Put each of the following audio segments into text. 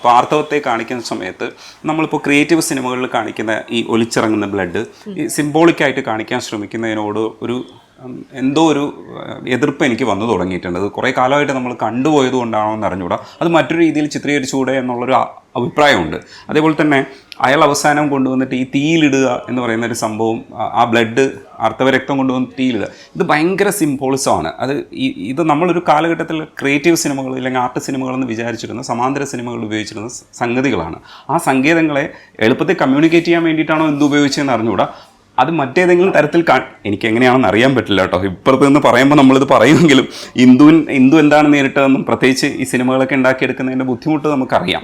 ഇപ്പോൾ ആർത്തവത്തെ കാണിക്കുന്ന സമയത്ത് നമ്മളിപ്പോൾ ക്രിയേറ്റീവ് സിനിമകളിൽ കാണിക്കുന്ന ഈ ഒലിച്ചിറങ്ങുന്ന ബ്ലഡ് ഈ സിംബോളിക്കായിട്ട് കാണിക്കാൻ ശ്രമിക്കുന്നതിനോട് ഒരു എന്തോ ഒരു എതിർപ്പ് എനിക്ക് വന്നു തുടങ്ങിയിട്ടുണ്ട്. അത് കുറേ കാലമായിട്ട് നമ്മൾ കണ്ടുപോയത് കൊണ്ടാണോ എന്ന് അറിഞ്ഞുകൂടാ. അത് മറ്റൊരു രീതിയിൽ ചിത്രീകരിച്ചുകൂടെ എന്നുള്ളൊരു അഭിപ്രായമുണ്ട്. അതേപോലെ തന്നെ അയാൾ അവസാനം കൊണ്ടുവന്നിട്ട് ഈ തീയിലിടുക എന്ന് പറയുന്ന ഒരു സംഭവം, ആ ബ്ലഡ് ആർത്തവരക്തം കൊണ്ടുവന്ന് തീയിലിടുക, ഇത് ഭയങ്കര സിംബോളിസമാണ്. ഇത് നമ്മളൊരു കാലഘട്ടത്തിൽ ക്രിയേറ്റീവ് സിനിമകൾ അല്ലെങ്കിൽ ആർട്ട് സിനിമകളെന്ന് വിചാരിച്ചിരുന്ന സമാന്തര സിനിമകൾ ഉപയോഗിച്ചിരുന്ന സംഗതികളാണ്. ആ സങ്കേതങ്ങളെ എളുപ്പത്തിൽ കമ്മ്യൂണിക്കേറ്റ് ചെയ്യാൻ വേണ്ടിയിട്ടാണോ എന്ത് ഉപയോഗിച്ചതെന്ന് അറിഞ്ഞുകൂടാ. അത് മറ്റേതെങ്കിലും തരത്തിൽ എനിക്ക് എങ്ങനെയാണെന്ന് അറിയാൻ പറ്റില്ല കേട്ടോ. ഇപ്പുറത്ത് നിന്ന് പറയുമ്പോൾ നമ്മളിത് പറയുമെങ്കിലും ഹിന്ദു എന്താണ് നേരിട്ടതെന്നും പ്രത്യേകിച്ച് ഈ സിനിമകളൊക്കെ ഉണ്ടാക്കിയെടുക്കുന്നതിൻ്റെ ബുദ്ധിമുട്ട് നമുക്കറിയാം.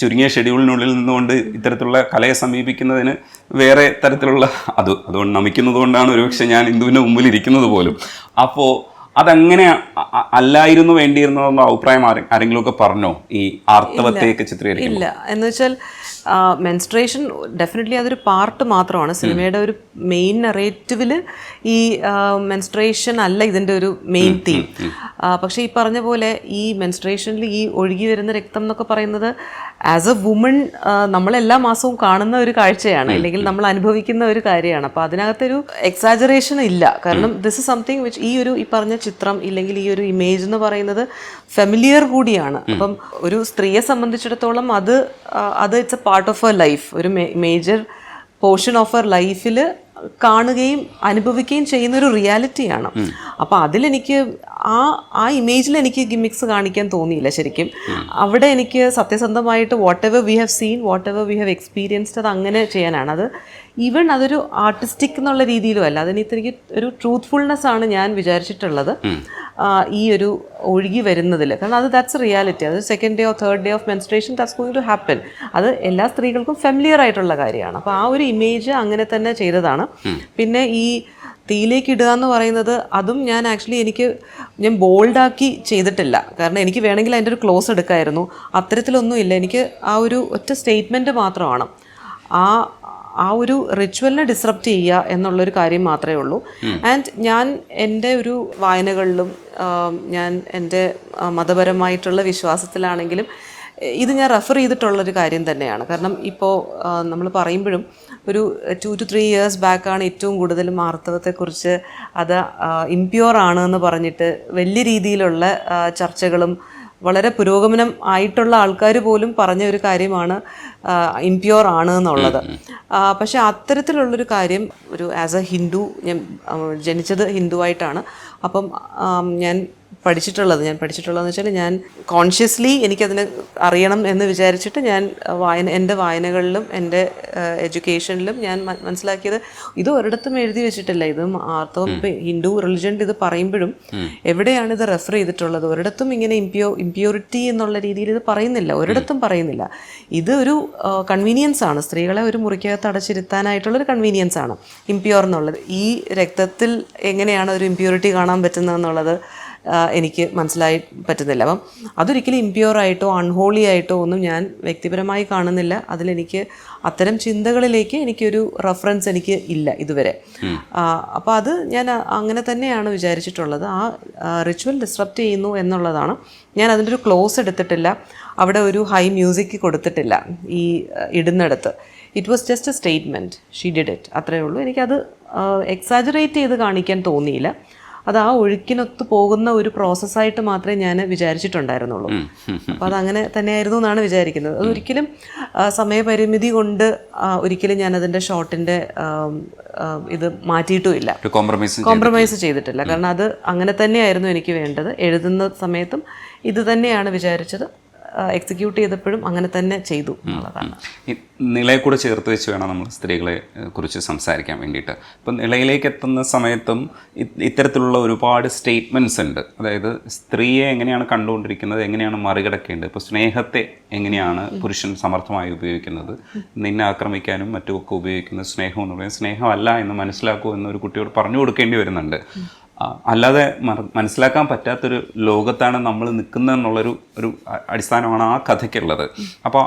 ചുരുങ്ങിയ ഷെഡ്യൂളിനുള്ളിൽ നിന്നുകൊണ്ട് ഇത്തരത്തിലുള്ള കലയെ സമീപിക്കുന്നതിന് വേറെ തരത്തിലുള്ള അതുകൊണ്ട് നമിക്കുന്നത് കൊണ്ടാണ് ഒരുപക്ഷെ ഞാൻ ഹിന്ദുവിൻ്റെ മുമ്പിൽ ഇരിക്കുന്നത് പോലും. അപ്പോൾ അതങ്ങനെ അല്ലായിരുന്നു വേണ്ടിയിരുന്നോ എന്ന അഭിപ്രായം ആരെങ്കിലും ഒക്കെ പറഞ്ഞോ ഈ ആർത്തവത്തെയൊക്കെ ചിത്രീകരിക്കും? ഇല്ല, എന്ന് വെച്ചാൽ മെൻസ്ട്രേഷൻ ഡെഫിനറ്റ്ലി അതൊരു പാർട്ട് മാത്രമാണ് സിനിമയുടെ ഒരു മെയിൻ നറേറ്റീവിൽ. ഈ മെൻസ്ട്രേഷൻ അല്ല ഇതിൻ്റെ ഒരു മെയിൻ തീം. പക്ഷേ ഈ പറഞ്ഞ പോലെ ഈ മെൻസ്ട്രേഷനിൽ ഈ ഒഴുകി വരുന്ന രക്തം എന്നൊക്കെ പറയുന്നത് ആസ് എ വുമൺ നമ്മളെല്ലാ മാസവും കാണുന്ന ഒരു കാഴ്ചയാണ്, അല്ലെങ്കിൽ നമ്മൾ അനുഭവിക്കുന്ന ഒരു കാര്യമാണ്. അപ്പോൾ അതിനകത്തൊരു എക്സാജറേഷൻ ഇല്ല. കാരണം ദിസ് ഇസ് സംതിങ് വിച്ച് ഈ പറഞ്ഞ ചിത്രം ഇല്ലെങ്കിൽ ഈ ഒരു ഇമേജ് എന്ന് പറയുന്നത് ഫെമിലിയർ കൂടിയാണ്. അപ്പം ഒരു സ്ത്രീയെ സംബന്ധിച്ചിടത്തോളം അത് it's A part of her life, ഒരു മേജർ പോർഷൻ ഓഫ് ഹർ ലൈഫിൽ കാണുകയും അനുഭവിക്കുകയും ചെയ്യുന്ന ഒരു റിയാലിറ്റിയാണ്. അപ്പോൾ അതിലെനിക്ക് ആ ഇമേജിൽ എനിക്ക് ഗിമിക്സ് കാണിക്കാൻ തോന്നിയില്ല ശരിക്കും. അവിടെ എനിക്ക് സത്യസന്ധമായിട്ട് what ever we have seen, what ever we have experienced, അത് അങ്ങനെ ചെയ്യാനാണ്. അത് ഈവൻ അതൊരു ആർട്ടിസ്റ്റിക് എന്നുള്ള രീതിയിലും അല്ല, അതിനെനിക്ക് ഒരു ട്രൂത്ത്ഫുൾനെസ് ആണ് ഞാൻ വിചാരിച്ചിട്ടുള്ളത് ഈ ഒരു ഒഴുകി വരുന്നതിൽ. കാരണം അത് ദാറ്റ്സ് റിയാലിറ്റി. അത് second day or third day of menstruation that's going to happen. അത് എല്ലാ സ്ത്രീകൾക്കും ഫെമിലിയർ ആയിട്ടുള്ള കാര്യമാണ്. അപ്പോൾ ആ ഒരു ഇമേജ് അങ്ങനെ തന്നെ ചെയ്തതാണ്. പിന്നെ ഈ തീയിലേക്ക് ഇടുക എന്ന് പറയുന്നത് അതും ഞാൻ ഞാൻ ബോൾഡാക്കി ചെയ്തിട്ടില്ല. കാരണം എനിക്ക് വേണമെങ്കിൽ അതിൻ്റെ ഒരു ക്ലോസ് എടുക്കായിരുന്നു. അത്തരത്തിലൊന്നുമില്ല. എനിക്ക് ആ ഒരു ഒറ്റ സ്റ്റേറ്റ്മെൻറ്റ് മാത്രമാണ്. ആ ഒരു റിച്വലിനെ ഡിസ്റപ്റ്റ് ചെയ്യുക എന്നുള്ളൊരു കാര്യം മാത്രമേ ഉള്ളൂ. ആൻഡ് ഞാൻ എൻ്റെ ഒരു വായനകളിലും ഞാൻ എൻ്റെ മതപരമായിട്ടുള്ള വിശ്വാസത്തിലാണെങ്കിലും ഇത് ഞാൻ റെഫർ ചെയ്തിട്ടുള്ളൊരു കാര്യം തന്നെയാണ്. കാരണം ഇപ്പോൾ നമ്മൾ പറയുമ്പോഴും ഒരു 2 to 3 years ബാക്കാണ് ഏറ്റവും കൂടുതലും ആർത്തവത്തെക്കുറിച്ച് അത് ഇംപ്യൂർ ആണ് എന്ന് പറഞ്ഞിട്ട് വലിയ രീതിയിലുള്ള ചർച്ചകളും വളരെ പുരോഗമനം ആയിട്ടുള്ള ആൾക്കാർ പോലും പറഞ്ഞ ഒരു കാര്യമാണ് ഇംപ്യൂർ ആണ് എന്നുള്ളത്. പക്ഷെ അത്തരത്തിലുള്ളൊരു കാര്യം ഒരു ആസ് എ ഹിന്ദു, ഞാൻ ജനിച്ചത് ഹിന്ദുവായിട്ടാണ്. അപ്പം ഞാൻ പഠിച്ചിട്ടുള്ളതെന്ന് വെച്ചാൽ ഞാൻ കോൺഷ്യസ്ലി എനിക്കതിനെ അറിയണം എന്ന് വിചാരിച്ചിട്ട് ഞാൻ എൻ്റെ വായനകളിലും എൻ്റെ എഡ്യൂക്കേഷനിലും ഞാൻ മനസ്സിലാക്കിയത് ഇത് ഒരിടത്തും എഴുതി വെച്ചിട്ടില്ല. ഇത് ആർത്തവം ഹിന്ദു റിലിജൻ ഇത് പറയുമ്പോഴും എവിടെയാണ് ഇത് റെഫർ ചെയ്തിട്ടുള്ളത്? ഒരിടത്തും ഇങ്ങനെ ഇംപ്യൂരിറ്റി എന്നുള്ള രീതിയിൽ ഇത് പറയുന്നില്ല, ഒരിടത്തും പറയുന്നില്ല. ഇത് ഒരു കൺവീനിയൻസ് ആണ്, സ്ത്രീകളെ ഒരു മുറിക്കകത്ത് അടച്ചിരുത്താനായിട്ടുള്ളൊരു കൺവീനിയൻസ് ആണ് ഇംപ്യൂർ എന്നുള്ളത്. ഈ രക്തത്തിൽ എങ്ങനെയാണ് ഒരു ഇംപ്യൂരിറ്റി കാണാൻ പറ്റുന്നതെന്നുള്ളത് എനിക്ക് മനസ്സിലായി പറ്റുന്നില്ല. അപ്പം അതൊരിക്കലും ഇംപ്യൂറായിട്ടോ അൺഹോളി ആയിട്ടോ ഒന്നും ഞാൻ വ്യക്തിപരമായി കാണുന്നില്ല. അതിലെനിക്ക് അത്തരം ചിന്തകളിലേക്ക് എനിക്കൊരു റെഫറൻസ് എനിക്ക് ഇല്ല ഇതുവരെ. അപ്പോൾ അത് ഞാൻ അങ്ങനെ തന്നെയാണ് വിചാരിച്ചിട്ടുള്ളത്. ആ റിച്വൽ ഡിസ്റപ്റ്റ് ചെയ്യുന്നു എന്നുള്ളതാണ്. ഞാൻ അതിൻ്റെ ഒരു ക്ലോസ് എടുത്തിട്ടില്ല, അവിടെ ഒരു ഹൈ മ്യൂസിക് കൊടുത്തിട്ടില്ല ഈ ഇടുന്നിടത്ത്. It was just a statement, she did it, അത്രയേ ഉള്ളൂ. എനിക്കത് എക്സാജറേറ്റ് ചെയ്ത് കാണിക്കാൻ തോന്നിയില്ല. അത് ആ ഒഴുക്കിനൊത്ത് പോകുന്ന ഒരു പ്രോസസ്സായിട്ട് മാത്രമേ ഞാൻ വിചാരിച്ചിട്ടുണ്ടായിരുന്നുള്ളൂ. അപ്പോൾ അതങ്ങനെ തന്നെയായിരുന്നു എന്നാണ് വിചാരിക്കുന്നത്. അതൊരിക്കലും സമയപരിമിതി കൊണ്ട് ഒരിക്കലും ഞാൻ അതിൻ്റെ ഷോട്ടിൻ്റെ ഇത് മാറ്റിയിട്ടുമില്ല, കോംപ്രമൈസ് ചെയ്തിട്ടില്ല. കാരണം അത് അങ്ങനെ തന്നെയായിരുന്നു എനിക്ക് വേണ്ടത്. എഴുതുന്ന സമയത്തും ഇത് തന്നെയാണ് വിചാരിച്ചത്, എക്സിക്യൂട്ട് ചെയ്തപ്പോഴും അങ്ങനെ തന്നെ ചെയ്തു എന്നുള്ളതാണ്. ഈ നിളയെ കൂടെ ചേർത്ത് വെച്ച് വേണം നമ്മൾ സ്ത്രീകളെ കുറിച്ച് സംസാരിക്കാൻ വേണ്ടിയിട്ട്. ഇപ്പം നിളയിലേക്ക് എത്തുന്ന സമയത്തും ഇത്തരത്തിലുള്ള ഒരുപാട് സ്റ്റേറ്റ്മെൻറ്റ്സ് ഉണ്ട്. അതായത് സ്ത്രീയെ എങ്ങനെയാണ് കണ്ടുകൊണ്ടിരിക്കുന്നത്, എങ്ങനെയാണ് മറികടക്കേണ്ടത്, ഇപ്പോൾ സ്നേഹത്തെ എങ്ങനെയാണ് പുരുഷൻ സമർത്ഥമായി ഉപയോഗിക്കുന്നത്, നിന്നെ ആക്രമിക്കാനും മറ്റുമൊക്കെ ഉപയോഗിക്കുന്ന സ്നേഹം എന്ന് പറയുന്നത് സ്നേഹമല്ല എന്ന് മനസ്സിലാക്കൂ എന്നൊരു കുട്ടിയോട് പറഞ്ഞു കൊടുക്കേണ്ടി വരുന്നുണ്ട്. അല്ലാതെ മനസ്സിലാക്കാൻ പറ്റാത്തൊരു ലോകത്താണ് നമ്മൾ നിൽക്കുന്നതെന്നുള്ളൊരു അടിസ്ഥാനമാണ് ആ കഥയ്ക്കുള്ളത്. അപ്പോൾ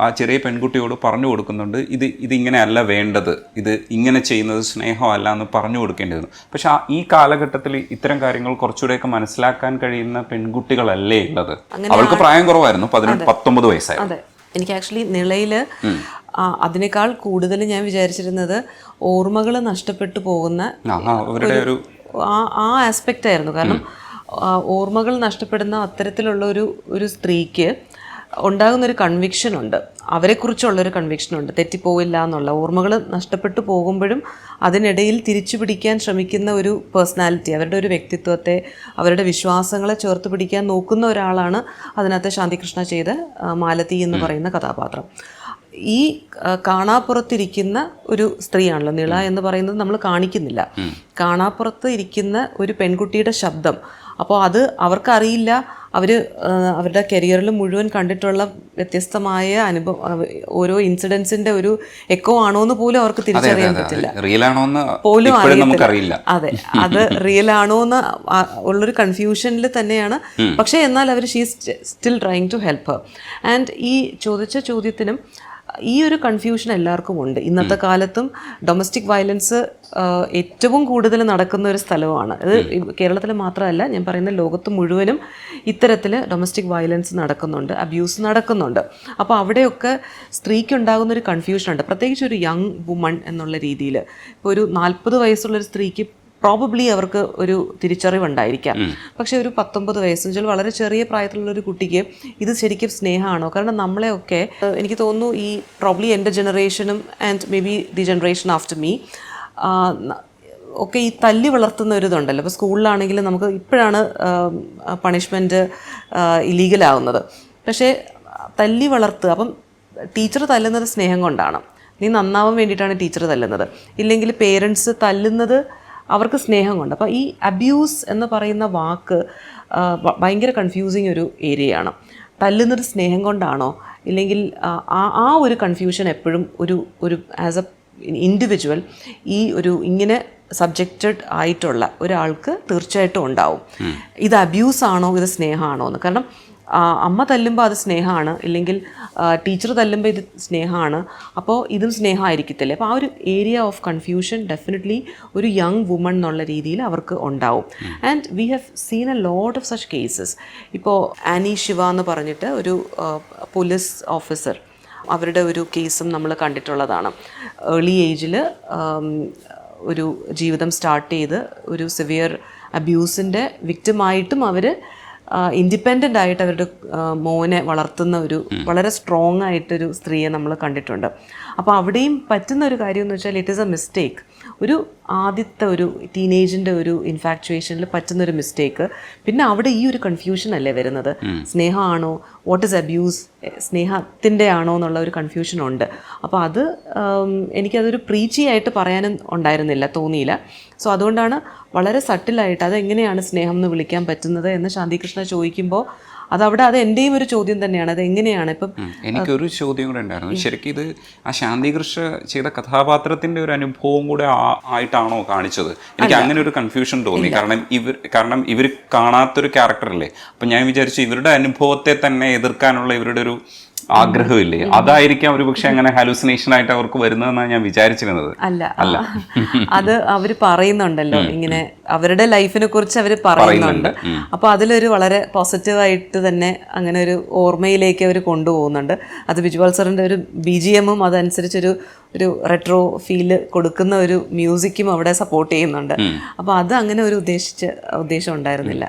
ആ ചെറിയ പെൺകുട്ടിയോട് പറഞ്ഞു കൊടുക്കുന്നുണ്ട്, ഇതിങ്ങനെയല്ല വേണ്ടത്, ഇത് ഇങ്ങനെ ചെയ്യുന്നത് സ്നേഹമല്ല എന്ന് പറഞ്ഞു കൊടുക്കേണ്ടിയിരുന്നു. പക്ഷെ ഈ കാലഘട്ടത്തിൽ ഇത്തരം കാര്യങ്ങൾ കുറച്ചുകൂടെയൊക്കെ മനസ്സിലാക്കാൻ കഴിയുന്ന പെൺകുട്ടികളല്ലേ ഉള്ളത്. അവൾക്ക് പ്രായം കുറവായിരുന്നു, 19 വയസ്സായിരുന്നു. അതെ, എനിക്ക് ആക്ച്വലി നിളയിൽ അതിനേക്കാൾ കൂടുതൽ ഞാൻ വിചാരിച്ചിരുന്നത് ഓർമ്മകൾ നഷ്ടപ്പെട്ടു പോകുന്ന ഒരു ആ ആസ്പെക്റ്റ് ആയിരുന്നു. കാരണം ഓർമ്മകൾ നഷ്ടപ്പെടുന്ന അത്തരത്തിലുള്ള ഒരു സ്ത്രീക്ക് ഉണ്ടാകുന്നൊരു കൺവിക്ഷൻ ഉണ്ട്, അവരെക്കുറിച്ചുള്ളൊരു കൺവിക്ഷൻ ഉണ്ട്, തെറ്റിപ്പോവില്ല എന്നുള്ള. ഓർമ്മകൾ നഷ്ടപ്പെട്ടു പോകുമ്പോഴും അതിനിടയിൽ തിരിച്ചു പിടിക്കാൻ ശ്രമിക്കുന്ന ഒരു പേഴ്സണാലിറ്റി, അവരുടെ ഒരു വ്യക്തിത്വത്തെ, അവരുടെ വിശ്വാസങ്ങളെ ചേർത്ത് പിടിക്കാൻ നോക്കുന്ന ഒരാളാണ് അതിനകത്ത് ശാന്തികൃഷ്ണ ചെയ്ത മാലതി എന്ന് പറയുന്ന കഥാപാത്രം. ഈ കാണാപ്പുറത്തിരിക്കുന്ന ഒരു സ്ത്രീയാണല്ലോ നിള എന്ന് പറയുന്നത്, നമ്മൾ കാണിക്കുന്നില്ല. കാണാപ്പുറത്ത് ഇരിക്കുന്ന ഒരു പെൺകുട്ടിയുടെ ശബ്ദം. അപ്പോൾ അത് അവർക്കറിയില്ല, അവരുടെ കരിയറിൽ മുഴുവൻ കണ്ടിട്ടുള്ള വ്യത്യസ്തമായ അനുഭവം, ഓരോ ഇൻസിഡൻസിന്റെ ഒരു എക്കോ ആണോ എന്ന് പോലും അവർക്ക് തിരിച്ചറിയാൻ പറ്റില്ല, പോലും അറിയത്തില്ല. അതെ, അത് റിയൽ ആണോ എന്ന് ഉള്ളൊരു കൺഫ്യൂഷനിൽ തന്നെയാണ്. പക്ഷേ എന്നാൽ അവർ she's still trying to help her. And ഈ ചോദിച്ച ചോദ്യത്തിനും ഈ ഒരു കൺഫ്യൂഷൻ എല്ലാവർക്കും ഉണ്ട്. ഇന്നത്തെ കാലത്തും ഡൊമസ്റ്റിക് വയലൻസ് ഏറ്റവും കൂടുതൽ നടക്കുന്ന ഒരു സ്ഥലമാണ്. അത് കേരളത്തിൽ മാത്രമല്ല, ഞാൻ പറയുന്ന ലോകത്ത് മുഴുവനും ഇത്തരത്തിൽ ഡൊമസ്റ്റിക് വയലൻസ് നടക്കുന്നുണ്ട്, അബ്യൂസ് നടക്കുന്നുണ്ട്. അപ്പോൾ അവിടെയൊക്കെ സ്ത്രീക്കുണ്ടാകുന്ന ഒരു കൺഫ്യൂഷനുണ്ട്, പ്രത്യേകിച്ച് ഒരു യങ് വുമൺ എന്നുള്ള രീതിയിൽ. ഇപ്പോൾ ഒരു 40 വയസ്സുള്ളൊരു സ്ത്രീക്ക് പ്രോബബ്ലി അവർക്ക് ഒരു തിരിച്ചറിവുണ്ടായിരിക്കാം. പക്ഷേ ഒരു 19 വയസ്സ് വെച്ചാൽ വളരെ ചെറിയ പ്രായത്തിലുള്ളൊരു കുട്ടിക്ക് ഇത് ശരിക്കും സ്നേഹമാണോ? കാരണം നമ്മളെയൊക്കെ, എനിക്ക് തോന്നുന്നു, ഈ പ്രോബ്ലി എൻ്റെ ജനറേഷനും and maybe the generation after me ഒക്കെ ഈ തല്ലി വളർത്തുന്ന ഒരു ഇതുണ്ടല്ലോ. ഇപ്പോൾ സ്കൂളിലാണെങ്കിലും നമുക്ക് ഇപ്പോഴാണ് പണിഷ്മെൻറ്റ് ഇല്ലീഗലാവുന്നത്. പക്ഷേ തല്ലി വളർത്തുക, അപ്പം ടീച്ചർ തല്ലുന്നത് സ്നേഹം കൊണ്ടാണ്, നീ നന്നാവാൻ വേണ്ടിയിട്ടാണ് ടീച്ചർ തല്ലുന്നത്. ഇല്ലെങ്കിൽ പേരൻസ് തല്ലുന്നത് അവർക്ക് സ്നേഹം കൊണ്ട്. അപ്പോൾ ഈ അബ്യൂസ് എന്ന് പറയുന്ന വാക്ക് ഭയങ്കര കൺഫ്യൂസിങ് ഒരു ഏരിയയാണ്. തല്ലുന്നത് സ്നേഹം കൊണ്ടാണോ, ഇല്ലെങ്കിൽ ആ ഒരു കൺഫ്യൂഷൻ എപ്പോഴും ഒരു ആസ് എ ഇൻഡിവിജ്വൽ ഈ ഇങ്ങനെ സബ്ജക്റ്റഡ് ആയിട്ടുള്ള ഒരാൾക്ക് തീർച്ചയായിട്ടും ഉണ്ടാവും. ഇത് അബ്യൂസാണോ, ഇത് സ്നേഹമാണോ എന്ന്. കാരണം അമ്മ തല്ലുമ്പോൾ അത് സ്നേഹമാണ്, ഇല്ലെങ്കിൽ ടീച്ചർ തല്ലുമ്പോൾ ഇത് സ്നേഹമാണ്, അപ്പോൾ ഇതും സ്നേഹമായിരിക്കത്തില്ലേ. അപ്പോൾ ആ ഒരു ഏരിയ ഓഫ് കൺഫ്യൂഷൻ ഡെഫിനറ്റ്ലി ഒരു യങ് വുമൺ എന്നുള്ള രീതിയിൽ അവർക്ക് ഉണ്ടാവും. And we have seen a lot of such cases. ഇപ്പോൾ ആനി ശിവ എന്ന് പറഞ്ഞിട്ട് ഒരു പോലീസ് ഓഫീസർ, അവരുടെ ഒരു കേസും നമ്മൾ കണ്ടിട്ടുള്ളതാണ്. ഏർലി ഏജിൽ ഒരു ജീവിതം സ്റ്റാർട്ട് ചെയ്ത് ഒരു സിവിയർ അബ്യൂസിൻ്റെ വിക്റ്റിമായിട്ടും അവർ ഇൻഡിപെൻഡൻ്റ് ആയിട്ട് അവരുടെ മോനെ വളർത്തുന്ന ഒരു വളരെ സ്ട്രോങ് ആയിട്ടൊരു സ്ത്രീയെ നമ്മൾ കണ്ടിട്ടുണ്ട്. അപ്പോൾ അവിടെയും പറ്റുന്ന ഒരു കാര്യം എന്ന് വെച്ചാൽ ഇറ്റ് ഈസ് എ മിസ്റ്റേക്ക്. ഒരു ആദ്യത്തെ ഒരു ടീനേജിൻ്റെ ഒരു ഇൻഫാക്ച്വേഷനിൽ പറ്റുന്നൊരു മിസ്റ്റേക്ക്. പിന്നെ അവിടെ ഈ ഒരു കൺഫ്യൂഷൻ അല്ലേ വരുന്നത്, സ്നേഹമാണോ, വാട്ട് ഈസ് അബ്യൂസ്, സ്നേഹത്തിൻ്റെ ആണോ എന്നുള്ള ഒരു കൺഫ്യൂഷൻ ഉണ്ട്. അപ്പോൾ അത് എനിക്കതൊരു പ്രീച്ചി ആയിട്ട് പറയാനും തോന്നിയില്ല. സോ അതുകൊണ്ടാണ് വളരെ സട്ടിലായിട്ട് അതെങ്ങനെയാണ് സ്നേഹം എന്ന് വിളിക്കാൻ പറ്റുന്നത് എന്ന് ശാന്തികൃഷ്ണ ചോദിക്കുമ്പോൾ അത് എൻ്റെയും ഒരു ചോദ്യം തന്നെയാണ്. അത് എങ്ങനെയാണ് ഇപ്പം എനിക്കൊരു ചോദ്യം കൂടെ ഉണ്ടായിരുന്നു. ശരിക്കും ഇത് ആ ശാന്തികൃഷ്ണ ചെയ്ത കഥാപാത്രത്തിന്റെ ഒരു അനുഭവം കൂടെ ആയിട്ടാണോ കാണിച്ചത്? എനിക്ക് അങ്ങനെ ഒരു കൺഫ്യൂഷൻ തോന്നി. കാരണം ഇവർ കാണാത്തൊരു ക്യാരക്ടറല്ലേ. അപ്പം ഞാൻ വിചാരിച്ചു ഇവരുടെ അനുഭവത്തെ തന്നെ എതിർക്കാനുള്ള ഇവരുടെ ഒരു ആഗ്രഹമില്ലേ, അതായിരിക്കാം ഒരു പക്ഷെ അങ്ങനെ ഹാലൂസിനേഷൻ ആയിട്ട് അവർക്ക് വരുന്നതെന്നാണ് ഞാൻ വിചാരിച്ചിരുന്നത്. അല്ല അത് അവർ പറയുന്നുണ്ടല്ലോ, ഇങ്ങനെ അവരുടെ ലൈഫിനെ കുറിച്ച് അവർ പറയുന്നുണ്ട്. അപ്പോൾ അതിലൊരു വളരെ പോസിറ്റീവായിട്ട് തന്നെ അങ്ങനെ ഒരു ഓർമ്മയിലേക്ക് അവർ കൊണ്ടുപോകുന്നുണ്ട്. അത് ബിജുപാൽ സാറിൻ്റെ ഒരു BGMഉം അതനുസരിച്ചൊരു റെട്രോ ഫീല് കൊടുക്കുന്ന ഒരു മ്യൂസിക്കും അവിടെ സപ്പോർട്ട് ചെയ്യുന്നുണ്ട്. അപ്പോൾ അത് അങ്ങനെ ഒരു ഉദ്ദേശം ഉണ്ടായിരുന്നില്ല.